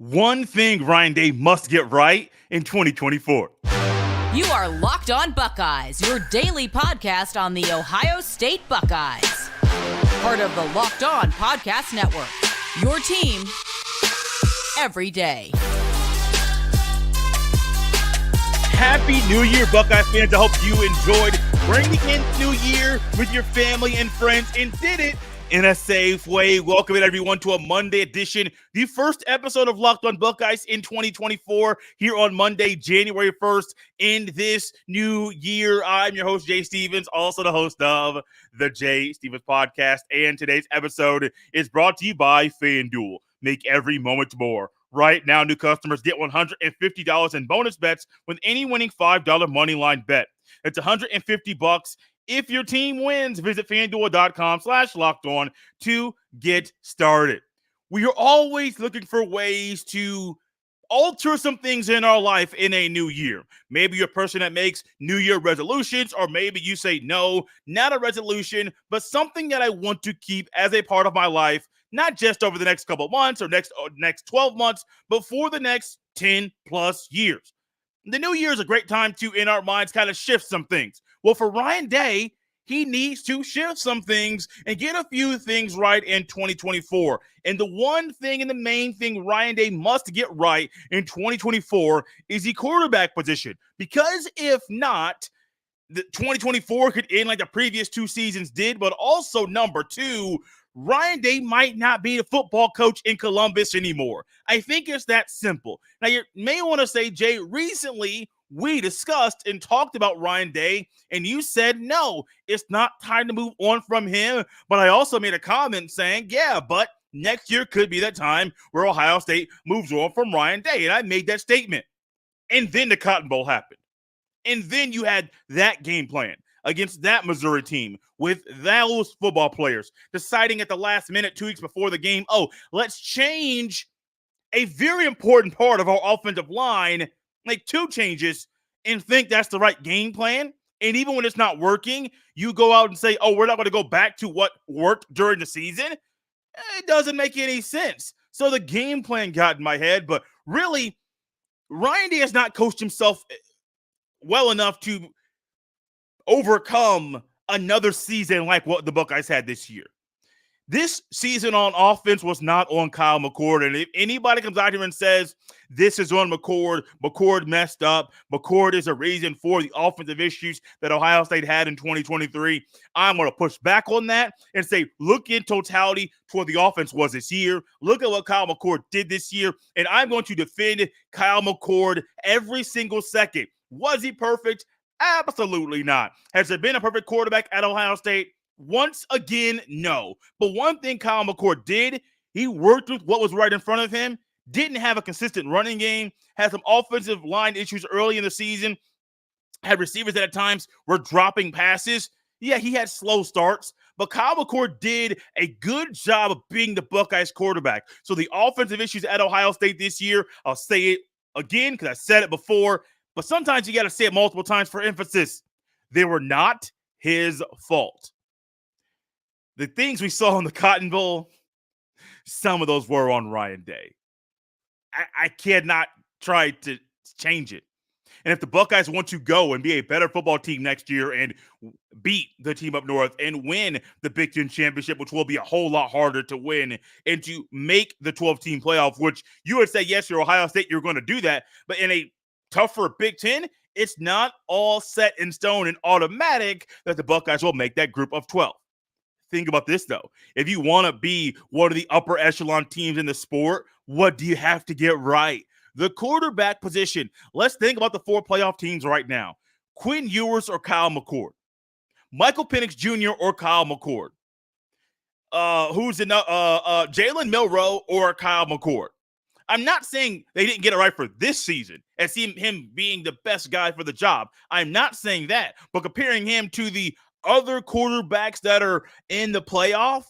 One thing Ryan Day must get right in 2024. You are Locked On Buckeyes, your daily podcast on the Ohio State Buckeyes. Part of the Locked On Podcast Network, your team every day. Happy New Year, Buckeye fans. I hope you enjoyed bringing in the new year with your family and friends and did it in a safe way. Welcome everyone to a Monday edition, the first episode of Locked On Buckeyes in 2024 here on Monday, January 1st in this new year. I'm your host, Jay Stevens, also the host of the Jay Stevens Podcast. And today's episode is brought to you by FanDuel. Make every moment more. Right now, new customers get $150 in bonus bets with any winning $5 moneyline bet. It's $150 if your team wins. Visit FanDuel.com/lockedon to get started. We are always looking for ways to alter some things in our life in a new year. Maybe you're a person that makes New Year resolutions, or maybe you say, no, not a resolution, but something that I want to keep as a part of my life, not just over the next couple of months or next 12 months, but for the next 10 plus years. The new year is a great time to, in our minds, kind of shift some things. Well, for Ryan Day, he needs to shift some things and get a few things right in 2024. And the one thing and the main thing Ryan Day must get right in 2024 is the quarterback position. Because if not, the 2024 could end like the previous two seasons did, but also number two, Ryan Day might not be the football coach in Columbus anymore. I think it's that simple. Now, you may want to say, Jay, recently we discussed and talked about Ryan Day, and you said, no, it's not time to move on from him. But I also made a comment saying, yeah, but next year could be that time where Ohio State moves on from Ryan Day. And I made that statement. And then the Cotton Bowl happened. And then you had that game plan against that Missouri team with those football players deciding at the last minute, 2 weeks before the game, oh, let's change a very important part of our offensive line, make two changes, and think that's the right game plan. And even when it's not working, you go out and say, oh, we're not going to go back to what worked during the season. It doesn't make any sense. So the game plan got in my head, but really, Ryan Day has not coached himself well enough to overcome another season like what the Buckeyes had this year. This season on offense was not on Kyle McCord. And if anybody comes out here and says this is on McCord, McCord messed up, McCord is a reason for the offensive issues that Ohio State had in 2023, I'm going to push back on that and say, look in totality to what the offense was this year. Look at what Kyle McCord did this year. And I'm going to defend Kyle McCord every single second. Was he perfect? Absolutely not. Has there been a perfect quarterback at Ohio State? Once again, no. But one thing Kyle McCord did, he worked with what was right in front of him, didn't have a consistent running game, had some offensive line issues early in the season, had receivers that at times were dropping passes. Yeah, he had slow starts, but Kyle McCord did a good job of being the Buckeyes quarterback. So the offensive issues at Ohio State this year, I'll say it again because I said it before, but sometimes you got to say it multiple times for emphasis. They were not his fault. The things we saw in the Cotton Bowl, some of those were on Ryan Day. I cannot try to change it. And if the Buckeyes want to go and be a better football team next year and beat the team up north and win the Big Ten championship, which will be a whole lot harder to win, and to make the 12-team playoff, which you would say, yes, you're Ohio State, you're going to do that. But in a tougher Big Ten, it's not all set in stone and automatic that the Buckeyes will make that group of 12. Think about this, though. If you want to be one of the upper echelon teams in the sport, what do you have to get right? The quarterback position. Let's think about the four playoff teams right now. Quinn Ewers or Kyle McCord. Michael Penix Jr. or Kyle McCord. Jalen Milroe or Kyle McCord. I'm not saying they didn't get it right for this season and see him being the best guy for the job. I'm not saying that. But comparing him to the other quarterbacks that are in the playoff,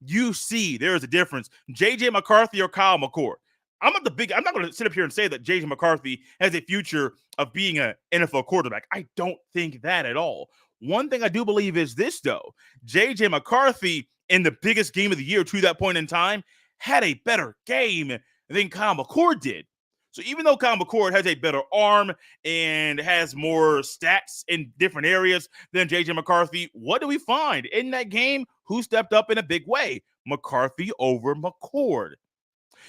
you see there's a difference. J.J. McCarthy or Kyle McCord. I'm not going to sit up here and say that J.J. McCarthy has a future of being an NFL quarterback. I don't think that at all. One thing I do believe is this, though. J.J. McCarthy, in the biggest game of the year to that point in time, had a better game than Kyle McCord did. So even though Kyle McCord has a better arm and has more stats in different areas than J.J. McCarthy, what do we find? In that game, who stepped up in a big way? McCarthy over McCord.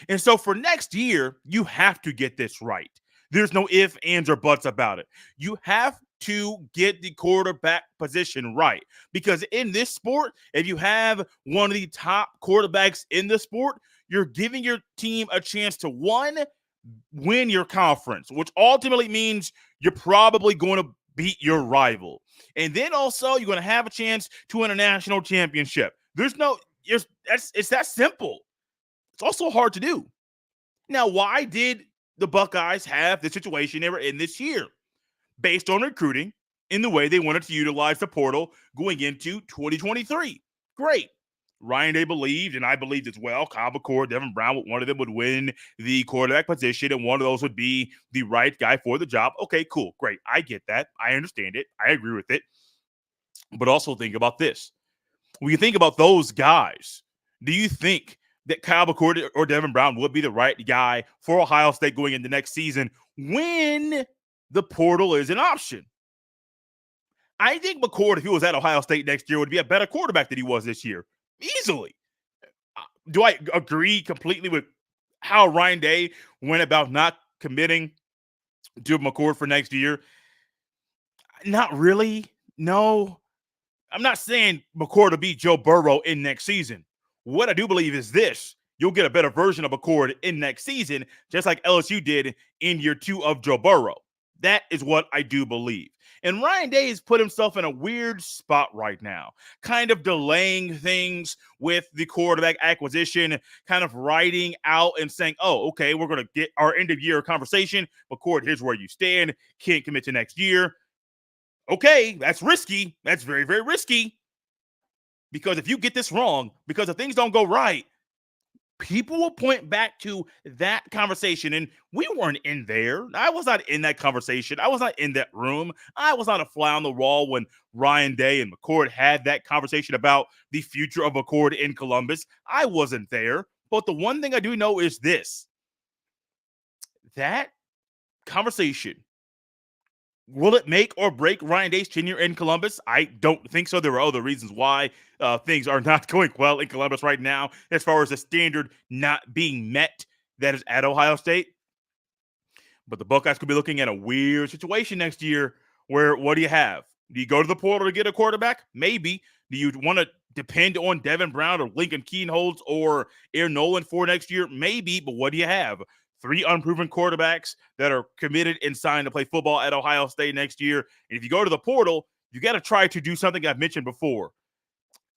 And so for next year, you have to get this right. There's no ifs, ands, or buts about it. You have to get the quarterback position right. Because in this sport, if you have one of the top quarterbacks in the sport, you're giving your team a chance to, one, win your conference, which ultimately means you're probably going to beat your rival. And then also you're going to have a chance to win a national championship. It's that simple. It's also hard to do. Now, why did the Buckeyes have the situation they were in this year? Based on recruiting in the way they wanted to utilize the portal going into 2023. Great. Ryan Day believed, and I believed as well, Kyle McCord, Devin Brown, one of them would win the quarterback position, and one of those would be the right guy for the job. Okay, cool, great. I get that. I understand it. I agree with it. But also think about this. When you think about those guys, do you think that Kyle McCord or Devin Brown would be the right guy for Ohio State going into next season when the portal is an option? I think McCord, if he was at Ohio State next year, would be a better quarterback than he was this year. Easily. Do I agree completely with how Ryan Day went about not committing to McCord for next year? Not really. No. I'm not saying McCord will be Joe Burrow in next season. What I do believe is this. You'll get a better version of McCord in next season, just like LSU did in year 2 of Joe Burrow. That is what I do believe. And Ryan Day has put himself in a weird spot right now, kind of delaying things with the quarterback acquisition, kind of writing out and saying, oh, okay, we're going to get our end-of-year conversation. McCord, here's where you stand. Can't commit to next year. Okay, that's risky. That's very, very risky. Because if you get this wrong, because if things don't go right, people will point back to that conversation. And we weren't in there. I was not in that conversation. I was not in that room. I was not a fly on the wall when Ryan Day and McCord had that conversation about the future of McCord in Columbus. I wasn't there. But the one thing I do know is this. That conversation, will it make or break Ryan Day's tenure in Columbus? I don't think so. There are other reasons why things are not going well in Columbus right now, as far as the standard not being met that is at Ohio State. But the Buckeyes could be looking at a weird situation next year where, what do you have? Do you go to the portal to get a quarterback? Maybe. Do you want to depend on Devin Brown or Lincoln Kienholz or Aaron Nolan for next year? Maybe. But what do you have? 3 unproven quarterbacks that are committed and signed to play football at Ohio State next year. And if you go to the portal, you got to try to do something I've mentioned before.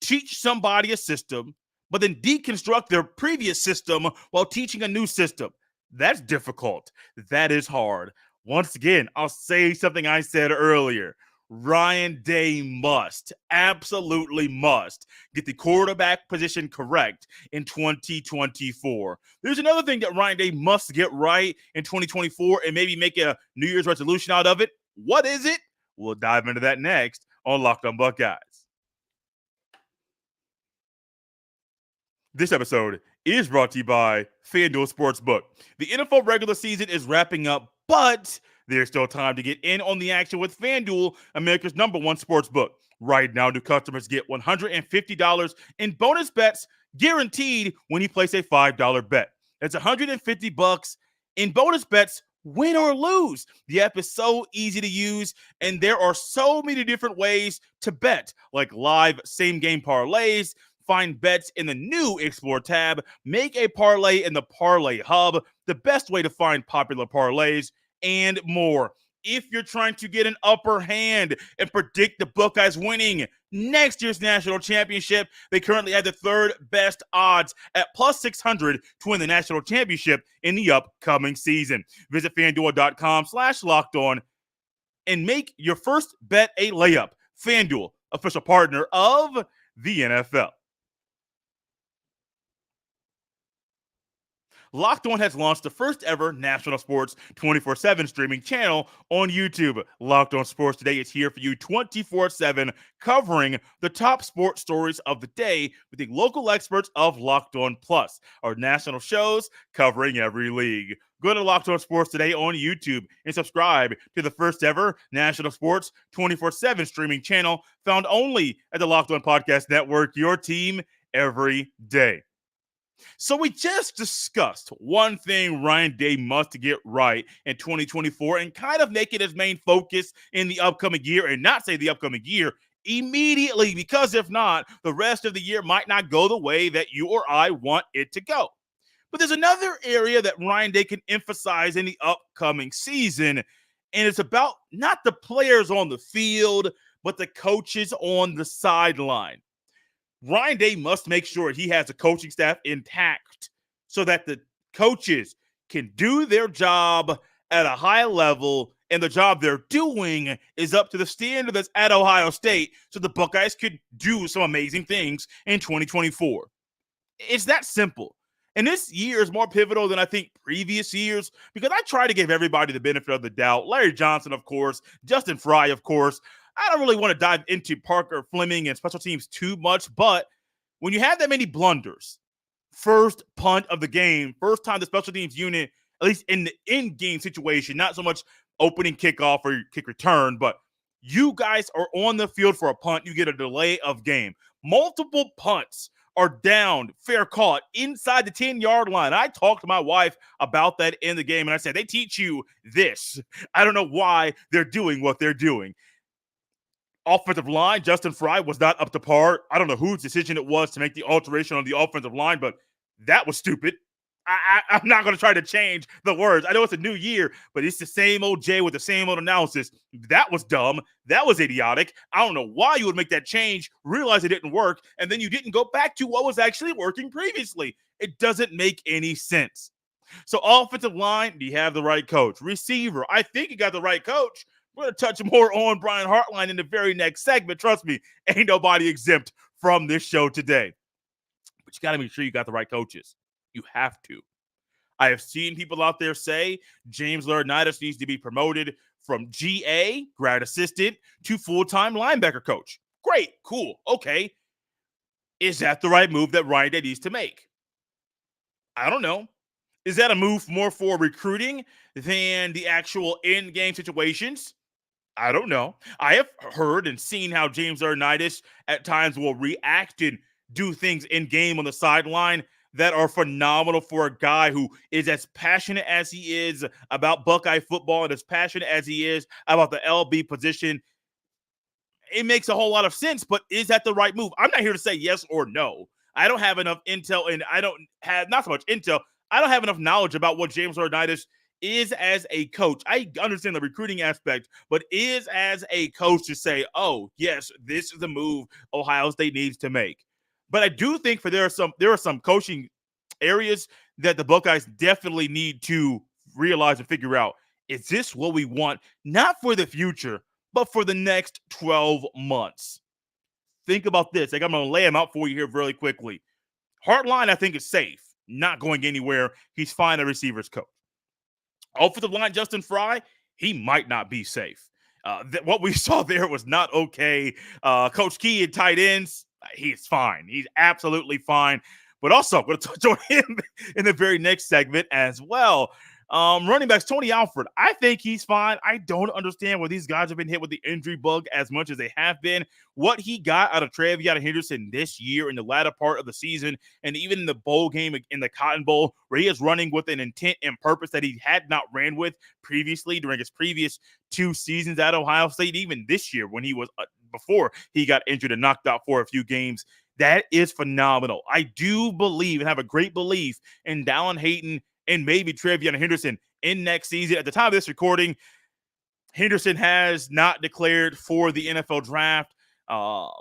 Teach somebody a system, but then deconstruct their previous system while teaching a new system. That's difficult. That is hard. Once again, I'll say something I said earlier. Ryan Day must, absolutely must, get the quarterback position correct in 2024. There's another thing that Ryan Day must get right in 2024 and maybe make a New Year's resolution out of it. What is it? We'll dive into that next on Locked On Buckeyes. This episode is brought to you by FanDuel Sportsbook. The NFL regular season is wrapping up, but there's still time to get in on the action with FanDuel, America's number one sportsbook. Right now, new customers get $150 in bonus bets guaranteed when you place a $5 bet. That's $150 in bonus bets, win or lose. The app is so easy to use, and there are so many different ways to bet, like live same-game parlays. Find bets in the new Explore tab. Make a parlay in the Parlay Hub, the best way to find popular parlays, and more. If you're trying to get an upper hand and predict the Buckeyes winning next year's national championship, they currently have the 3rd best odds at plus 600 to win the national championship in the upcoming season. Visit FanDuel.com/lockedon and make your first bet a layup. FanDuel, official partner of the NFL. Locked On has launched the first ever national sports 24/7 streaming channel on YouTube. Locked On Sports Today is here for you 24/7, covering the top sports stories of the day with the local experts of Locked On Plus, our national shows covering every league. Go to Locked On Sports Today on YouTube and subscribe to the first ever national sports 24/7 streaming channel found only at the Locked On Podcast Network, your team every day. So we just discussed one thing Ryan Day must get right in 2024 and kind of make it his main focus in the upcoming year, and not say the upcoming year immediately, because if not, the rest of the year might not go the way that you or I want it to go. But there's another area that Ryan Day can emphasize in the upcoming season, and it's about not the players on the field, but the coaches on the sideline. Ryan Day must make sure he has a coaching staff intact so that the coaches can do their job at a high level, and the job they're doing is up to the standard that's at Ohio State, so the Buckeyes could do some amazing things in 2024. It's that simple. And this year is more pivotal than I think previous years, because I try to give everybody the benefit of the doubt. Larry Johnson, of course, Justin Fry, of course. I don't really want to dive into Parker Fleming and special teams too much, but when you have that many blunders, first punt of the game, first time the special teams unit, at least in the in-game situation, not so much opening kickoff or kick return, but you guys are on the field for a punt, you get a delay of game. Multiple punts are down, fair caught, inside the 10-yard line. I talked to my wife about that in the game, and I said, they teach you this. I don't know why they're doing what they're doing. Offensive line, Justin Fry was not up to par. I don't know whose decision it was to make the alteration on the offensive line, but that was stupid. I'm not going to try to change the words. I know it's a new year, but it's the same old Jay with the same old analysis. That was dumb. That was idiotic. I don't know why you would make that change, realize it didn't work, and then you didn't go back to what was actually working previously. It doesn't make any sense. So offensive line, do you have the right coach? Receiver, I think you got the right coach. We're going to touch more on Brian Hartline in the very next segment. Trust me, ain't nobody exempt from this show today. But you got to make sure you got the right coaches. You have to. I have seen people out there say James Laurinaitis needs to be promoted from GA, grad assistant, to full-time linebacker coach. Great, cool, okay. Is that the right move that Ryan Day needs to make? I don't know. Is that a move more for recruiting than the actual in-game situations? I don't know. I have heard and seen how James Laurinaitis at times will react and do things in-game on the sideline that are phenomenal for a guy who is as passionate as he is about Buckeye football and as passionate as he is about the LB position. It makes a whole lot of sense, but is that the right move? I'm not here to say yes or no. I don't have enough intel, and I don't have, not so much intel, I don't have enough knowledge about what James Laurinaitis is as a coach. I understand the recruiting aspect, but is as a coach to say, oh, yes, this is the move Ohio State needs to make. But I do think there are some coaching areas that the Buckeyes definitely need to realize and figure out. Is this what we want? Not for the future, but for the next 12 months. Think about this. I'm going to lay them out for you here really quickly. Hartline, I think, is safe. Not going anywhere. He's fine, a receivers coach. Offensive line, Justin Fry, he might not be safe. What we saw there was not okay. Coach Key and tight ends, he's fine. He's absolutely fine. But also, I'm going to touch on him in the very next segment as well. Running backs, Tony Alford, I think he's fine. I don't understand why these guys have been hit with the injury bug as much as they have been. What he got out of Travion Henderson this year in the latter part of the season, and even in the bowl game in the Cotton Bowl, where he is running with an intent and purpose that he had not ran with previously during his previous 2 seasons at Ohio State, even this year when he was before he got injured and knocked out for a few games. That is phenomenal. I do believe and have a great belief in Dallin Hayden and maybe Travion Henderson in next season. At the time of this recording, Henderson has not declared for the NFL draft.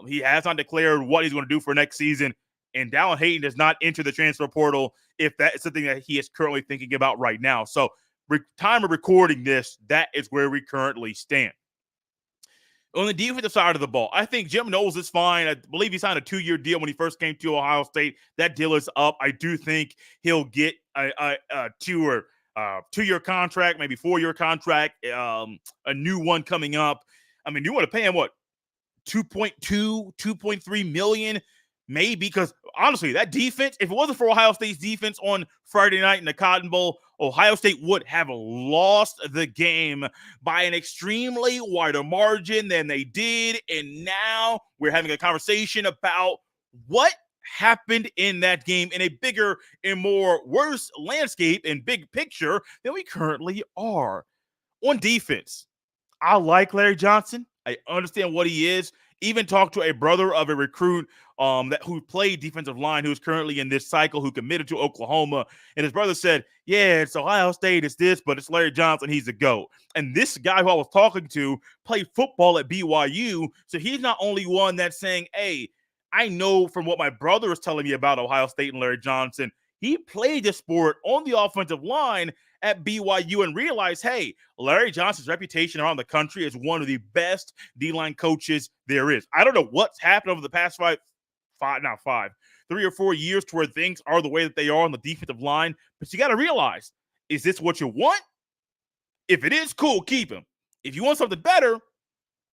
He has not declared what he's going to do for next season. And Dallin Hayden does not enter the transfer portal if that is something that he is currently thinking about right now. So time of recording this, that is where we currently stand. On the defensive side of the ball, I think Jim Knowles is fine. I believe he signed a 2-year deal when he first came to Ohio State. That deal is up. I do think he'll get a 2-year contract, maybe 4-year contract, a new one coming up. I mean, you want to pay him what, 2.2, 2.3 million? Maybe, because honestly, that defense, if it wasn't for Ohio State's defense on Friday night in the Cotton Bowl, Ohio State would have lost the game by an extremely wider margin than they did. And now we're having a conversation about what happened in that game in a bigger and more worse landscape and big picture than we currently are. On defense, I like Larry Johnson. I understand what he is. Even talked to a brother of a recruit who played defensive line, who's currently in this cycle, who committed to Oklahoma. And his brother said, yeah, it's Ohio State, it's this, but it's Larry Johnson, he's a GOAT. And this guy who I was talking to played football at BYU. So he's not only one that's saying, hey, I know from what my brother was telling me about Ohio State and Larry Johnson, he played the sport on the offensive line at BYU and realized, hey, Larry Johnson's reputation around the country is one of the best D-line coaches there is. I don't know what's happened over the past 3 or 4 years to where things are the way that they are on the defensive line, but you got to realize, is this what you want? If it is, cool, keep him. If you want something better,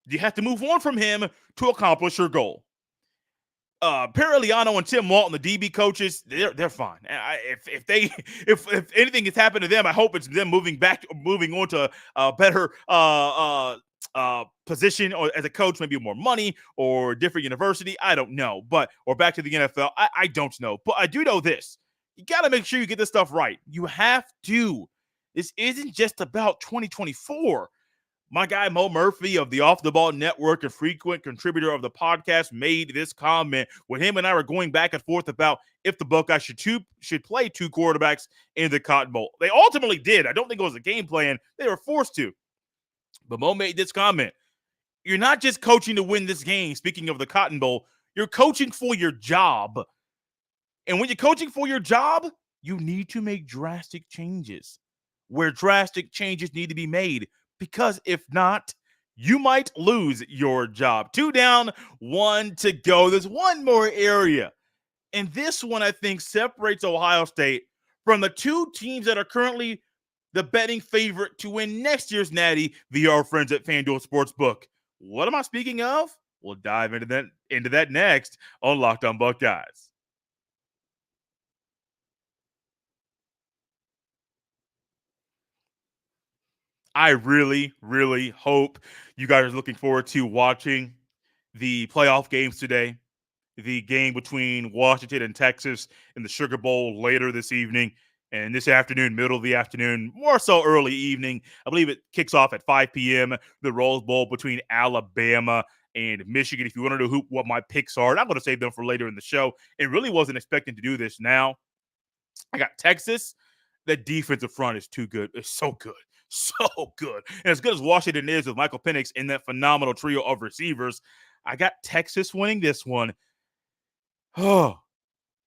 you have to move on from him to accomplish your goal. Periliano and Tim Walton, the DB coaches, they're fine. If anything has happened to them, I hope it's them moving on to a better position or as a coach, maybe more money or different university. I don't know, or back to the NFL. I don't know, but I do know this: you got to make sure you get this stuff right. You have to. This isn't just about 2024. My guy Mo Murphy of the Off the Ball Network, a frequent contributor of the podcast, made this comment when him and I were going back and forth about if the Buckeyes should play 2 quarterbacks in the Cotton Bowl. They ultimately did. I don't think it was a game plan. They were forced to. But Mo made this comment. You're not just coaching to win this game, speaking of the Cotton Bowl. You're coaching for your job. And when you're coaching for your job, you need to make drastic changes where drastic changes need to be made. Because if not, you might lose your job. 2 down, 1 to go. There's one more area. And this one, I think, separates Ohio State from the 2 teams that are currently the betting favorite to win next year's Natty via our friends at FanDuel Sportsbook. What am I speaking of? We'll dive into that next on Locked On Buckeyes. I really, really hope you guys are looking forward to watching the playoff games today. The game between Washington and Texas in the Sugar Bowl later this evening and this afternoon, middle of the afternoon, more so early evening. I believe it kicks off at 5 p.m. The Rose Bowl between Alabama and Michigan. If you want to know what my picks are, and I'm going to save them for later in the show. And really wasn't expecting to do this now. I got Texas. The defensive front is too good. It's so good. So good. And as good as Washington is with Michael Penix in that phenomenal trio of receivers, I got Texas winning this one. Oh,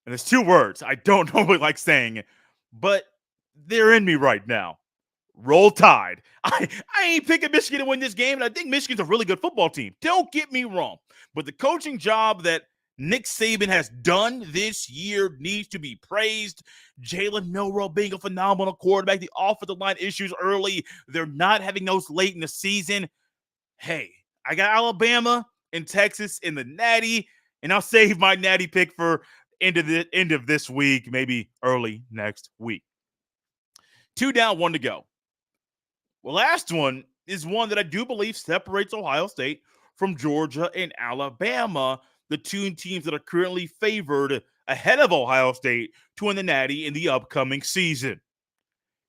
and there's 2 words I don't normally like saying, but they're in me right now. Roll Tide. I ain't picking Michigan to win this game, and I think Michigan's a really good football team. Don't get me wrong. But the coaching job that Nick Saban has done this year needs to be praised. Jalen Milroe being a phenomenal quarterback. The offensive line issues early. They're not having those late in the season. Hey, I got Alabama and Texas in the Natty, and I'll save my Natty pick for end of this week, maybe early next week. 2 down, 1 to go. Well, last one is one that I do believe separates Ohio State from Georgia and Alabama, the 2 teams that are currently favored ahead of Ohio State to win the Natty in the upcoming season.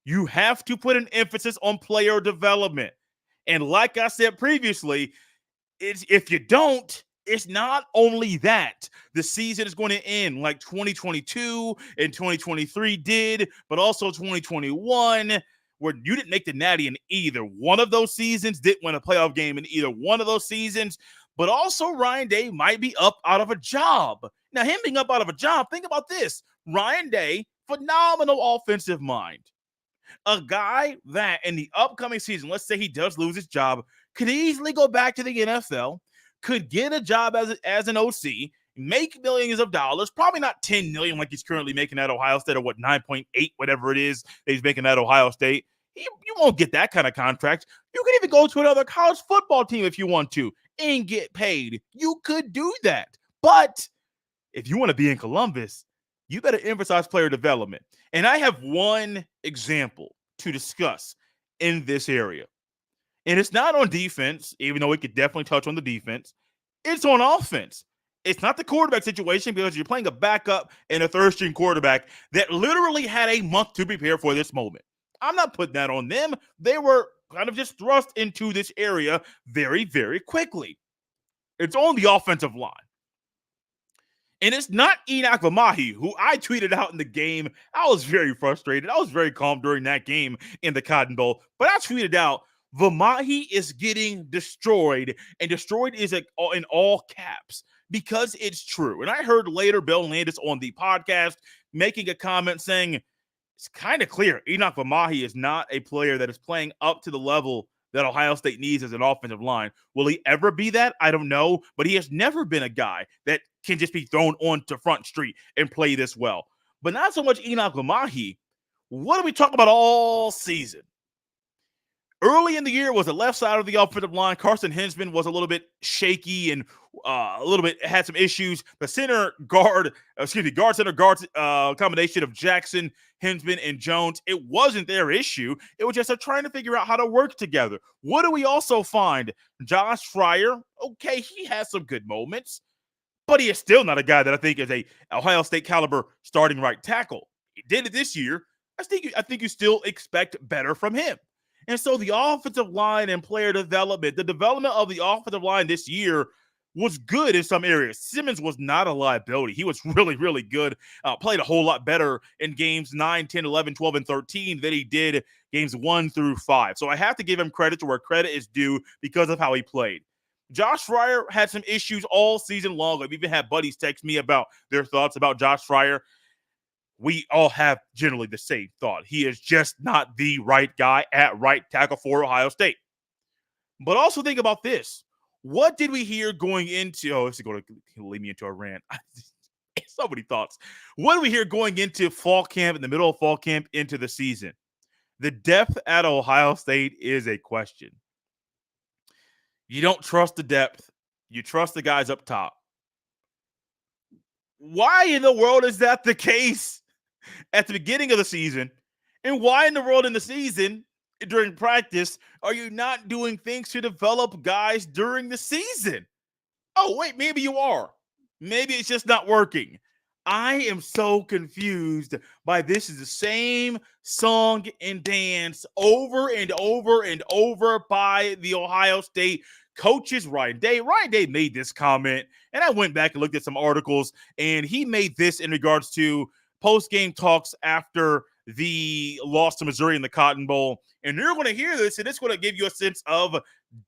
You have to put an emphasis on player development. And like I said previously, if you don't, it's not only that. The season is going to end like 2022 and 2023 did, but also 2021, where you didn't make the Natty in either one of those seasons, didn't win a playoff game in either one of those seasons. But also Ryan Day might be up out of a job. Now, him being up out of a job, think about this. Ryan Day, phenomenal offensive mind. A guy that in the upcoming season, let's say he does lose his job, could easily go back to the NFL, could get a job as an OC, make millions of dollars, probably not 10 million like he's currently making at Ohio State, or 9.8, whatever it is that he's making at Ohio State. You won't get that kind of contract. You can even go to another college football team if you want to and get paid. You could do that. But if you want to be in Columbus, you better emphasize player development. And I have one example to discuss in this area. And it's not on defense, even though we could definitely touch on the defense. It's on offense. It's not the quarterback situation, because you're playing a backup and a third-string quarterback that literally had a month to prepare for this moment. I'm not putting that on them. They were kind of just thrust into this area very, very quickly. It's on the offensive line. And it's not Enoch Vamahi, who I tweeted out in the game. I was very frustrated. I was very calm during that game in the Cotton Bowl. But I tweeted out, Vamahi is getting destroyed. And destroyed is in all caps, because it's true. And I heard later Bill Landis on the podcast making a comment saying, it's kind of clear Enoch Vamahi is not a player that is playing up to the level that Ohio State needs as an offensive line. Will he ever be that? I don't know. But he has never been a guy that can just be thrown onto Front Street and play this well. But not so much Enoch Vamahi. What are we talking about all season? Early in the year was the left side of the offensive line. Carson Hinsman was a little bit shaky and a little bit had some issues. The guard combination of Jackson, Hinsman, and Jones, it wasn't their issue. It was just trying to figure out how to work together. What do we also find? Josh Fryer, okay, he has some good moments, but he is still not a guy that I think is a Ohio State caliber starting right tackle. He did it this year. I think you still expect better from him. And so the offensive line and player development, the development of the offensive line this year was good in some areas. Simmons was not a liability. He was really, really good. Played a whole lot better in games 9, 10, 11, 12, and 13 than he did games 1 through 5. So I have to give him credit to where credit is due because of how he played. Josh Fryer had some issues all season long. I've even had buddies text me about their thoughts about Josh Fryer. We all have generally the same thought. He is just not the right guy at right tackle for Ohio State. But also think about this. What did we hear going into – this is going to lead me into a rant. So many thoughts. What did we hear going into fall camp, in the middle of fall camp, into the season? The depth at Ohio State is a question. You don't trust the depth. You trust the guys up top. Why in the world is that the case at the beginning of the season? And why in the world in the season, during practice, are you not doing things to develop guys during the season? Oh, wait, maybe you are. Maybe it's just not working. I am so confused by this is the same song and dance over and over and over by the Ohio State coaches. Ryan Day made this comment, and I went back and looked at some articles, and he made this in regards to post-game talks after the loss to Missouri in the Cotton Bowl. And you're going to hear this, and it's going to give you a sense of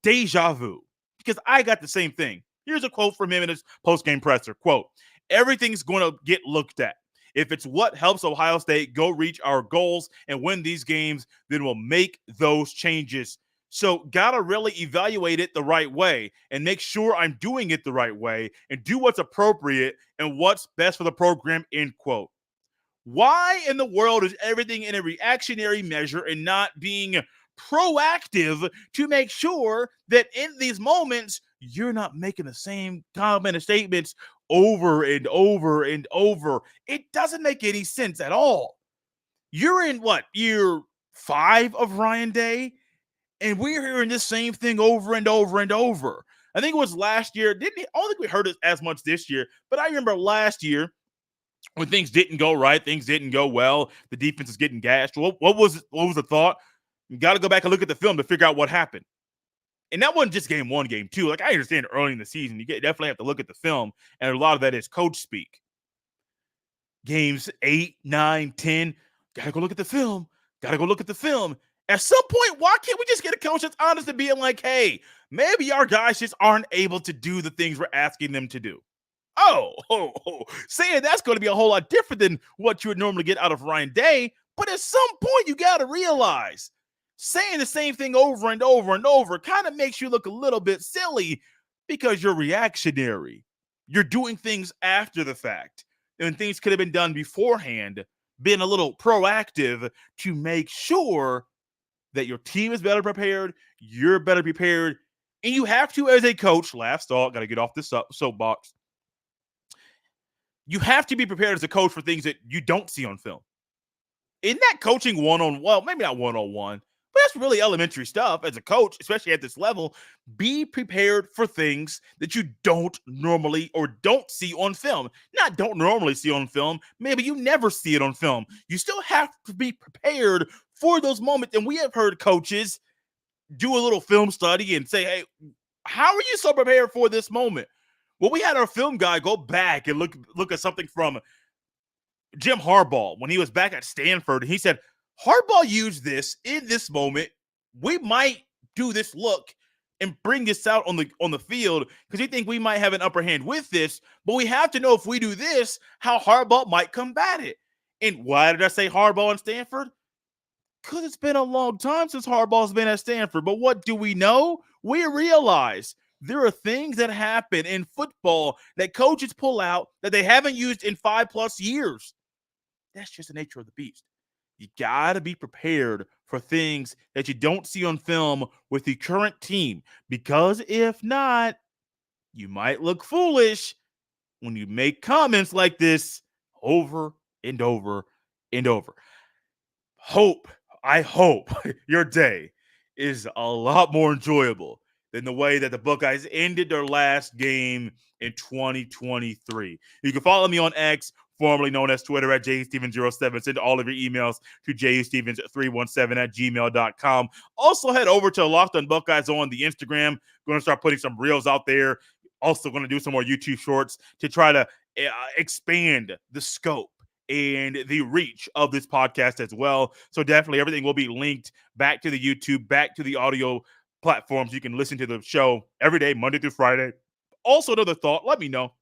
deja vu, because I got the same thing. Here's a quote from him in his post-game presser. Quote, "Everything's going to get looked at. If it's what helps Ohio State go reach our goals and win these games, then we'll make those changes. So got to really evaluate it the right way and make sure I'm doing it the right way and do what's appropriate and what's best for the program," end quote. Why in the world is everything in a reactionary measure and not being proactive to make sure that in these moments you're not making the same comment and statements over and over and over? It doesn't make any sense at all. You're in year 5 of Ryan Day, and we're hearing this same thing over and over and over. I think it was last year. I don't think we heard it as much this year, but I remember last year when things didn't go right, things didn't go well, the defense is getting gashed. What was the thought? You got to go back and look at the film to figure out what happened. And that wasn't just game 1, game 2. Like, I understand early in the season, you definitely have to look at the film, and a lot of that is coach speak. Games 8, 9, 10, got to go look at the film. Got to go look at the film. At some point, why can't we just get a coach that's honest and being like, hey, maybe our guys just aren't able to do the things we're asking them to do? Saying that's going to be a whole lot different than what you would normally get out of Ryan Day. But at some point, you got to realize saying the same thing over and over and over kind of makes you look a little bit silly because you're reactionary. You're doing things after the fact, and things could have been done beforehand, being a little proactive to make sure that your team is better prepared, you're better prepared, and you have to, as a coach, last thought, got to get off this soapbox, you have to be prepared as a coach for things that you don't see on film. Isn't that coaching one-on-one? Well, maybe not one-on-one, but that's really elementary stuff as a coach, especially at this level. Be prepared for things that you don't normally or don't see on film. Not don't normally see on film. Maybe you never see it on film. You still have to be prepared for those moments. And we have heard coaches do a little film study and say, hey, how are you so prepared for this moment? Well, we had our film guy go back and look at something from Jim Harbaugh when he was back at Stanford. He said, Harbaugh used this in this moment. We might do this look and bring this out on the field because he think we might have an upper hand with this, but we have to know if we do this, how Harbaugh might combat it. And why did I say Harbaugh and Stanford? Because it's been a long time since Harbaugh's been at Stanford. But what do we know? We realize there are things that happen in football that coaches pull out that they haven't used in 5+ years. That's just the nature of the beast. You got to be prepared for things that you don't see on film with the current team, because if not, you might look foolish when you make comments like this over and over and over. I hope your day is a lot more enjoyable than the way that the Buckeyes ended their last game in 2023. You can follow me on X, formerly known as Twitter, at jstevens07. Send all of your emails to jstevens317@gmail.com. Also, head over to Locked on Buckeyes on the Instagram. Going to start putting some reels out there. Also going to do some more YouTube shorts to try to expand the scope and the reach of this podcast as well. So definitely everything will be linked back to the YouTube, back to the audio platforms. You can listen to the show every day, Monday through Friday. Also, another thought, let me know.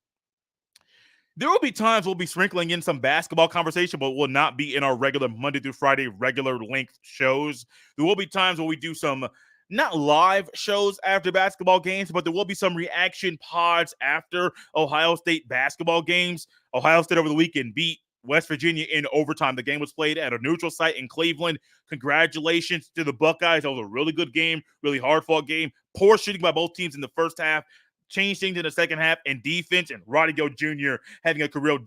There will be times we'll be sprinkling in some basketball conversation, but will not be in our regular Monday through Friday regular length shows. There will be times where we do some not live shows after basketball games, but there will be some reaction pods after Ohio State basketball games. Ohio State over the weekend beat West Virginia in overtime. The game was played at a neutral site in Cleveland. Congratulations to the Buckeyes. That was a really good game, really hard-fought game. Poor shooting by both teams in the first half. Changed things in the second half, and defense and Roddy Go Jr. having a career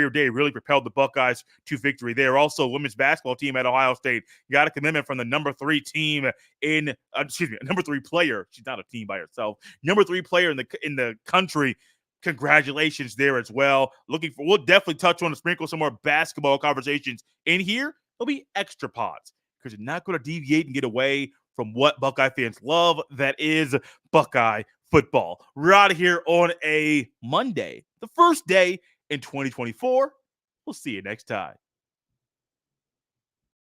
day really propelled the Buckeyes to victory there. Also, women's basketball team at Ohio State got a commitment from the number 3 team number 3 player. She's not a team by herself. Number 3 player in the country. Congratulations there as well. We'll definitely touch on and sprinkle some more basketball conversations in here. There'll be extra pods because you're not going to deviate and get away from what Buckeye fans love. That is Buckeye football. We're out of here on a Monday, the first day in 2024. We'll see you next time.